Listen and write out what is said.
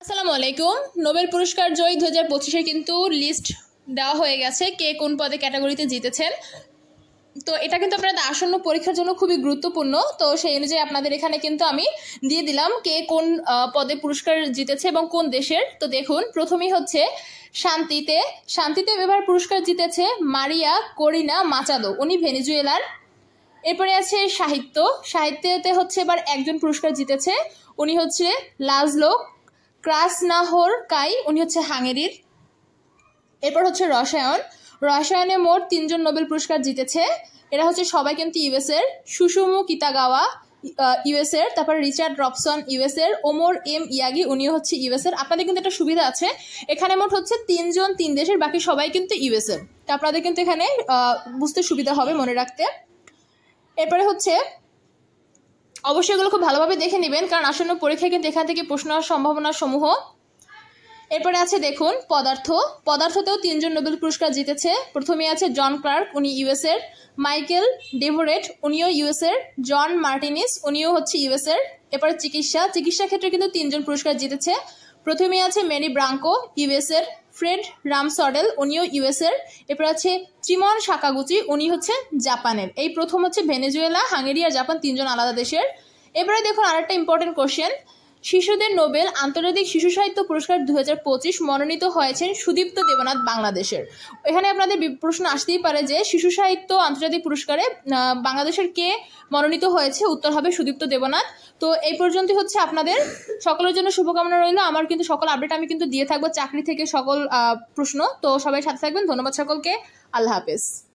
আসসালামু আলাইকুম। নোবেল পুরস্কার জয়ী 2025-এ কিন্তু লিস্ট দেওয়া হয়ে গেছে কে কোন পদে ক্যাটাগরিতে জিতেছেন। তো এটা কিন্তু আপনাদের আসন্ন পরীক্ষার জন্য খুবই গুরুত্বপূর্ণ। তো সেই অনুযায়ী আপনাদের এখানে কিন্তু আমি দিয়ে দিলাম কে কোন পদে পুরস্কার জিতেছে এবং কোন দেশের। তো দেখুন, প্রথমেই হচ্ছে শান্তিতে এবার পুরস্কার জিতেছে মারিয়া করিনা মাচাদো, উনি ভেনেজুয়েলার। এরপরে আছে সাহিত্যতে হচ্ছে এবার একজন পুরস্কার জিতেছে, উনি হচ্ছে লাজলো ক্রাসনাহরকাই, উনি হচ্ছে হাঙ্গেরির। এরপর হচ্ছে রসায়নে মোট 3জন নোবেল পুরস্কার জিতেছে, এরা হচ্ছে সবাই কিন্তু ইউএস এর। সুসুমু কিতাগাওয়া ইউএস এর, তারপর রিচার্ড রবসন ইউএস এর, ওমর এম ইয়াগি উনিও হচ্ছে ইউএস এর। আপনাদের কিন্তু একটা সুবিধা আছে, এখানে মোট হচ্ছে 3জন 3 দেশের, বাকি সবাই কিন্তু ইউএস এর। তো আপনাদের কিন্তু এখানে বুঝতে সুবিধা হবে, মনে রাখতে। এরপরে হচ্ছে অবশ্যই এগুলো খুব ভালোভাবে দেখে নেবেন, কারণ আসন্ন পরীক্ষায় কিন্তু এখান থেকে প্রশ্ন হওয়ার সম্ভাবনা সমূহ। এরপরে আছে দেখুন পদার্থতেও 3জন নোবেল পুরস্কার জিতেছে। প্রথমে আছে জন ক্লার্ক, উনি ইউএস এর। মাইকেল ডেভোরেট, উনিও ইউএস এর। জন মার্টিনিস, উনিও হচ্ছে ইউএস এর। এরপরে চিকিৎসা ক্ষেত্রে কিন্তু 3জন পুরস্কার জিতেছে। প্রথমে আছে মেরি ব্রাঙ্কো, ইউএস এর। ফ্রেড রামসডেল, উনিও ইউএস এর। এরপর আছে চিমন সাকাগুচি, উনি হচ্ছে জাপানের। এই প্রথম হচ্ছে ভেনেজুয়েলা, হাঙ্গেরি আর জাপান 3জন আলাদা দেশের। এবারে দেখুন আরেকটা ইম্পর্টেন্ট কোশ্চেন, শিশুদের নোবেল আন্তর্জাতিক শিশু সাহিত্য পুরস্কার 2025 মনোনীত হয়েছেন সুদীপ্ত দেবনাথ, বাংলাদেশের। এখানে আপনাদের প্রশ্ন আসতেই পারে যে শিশু সাহিত্য আন্তর্জাতিক পুরস্কারে বাংলাদেশের কে মনোনীত হয়েছে, উত্তর হবে সুদীপ্ত দেবনাথ। তো এই পর্যন্তই হচ্ছে, আপনাদের সকলের জন্য শুভকামনা রইল। আমার কিন্তু সকল আপডেট আমি কিন্তু দিয়ে থাকবো, চাকরি থেকে সকল প্রশ্ন। তো সবাই সাথে থাকবেন, ধন্যবাদ সকলকে, আল্লাহ হাফেজ।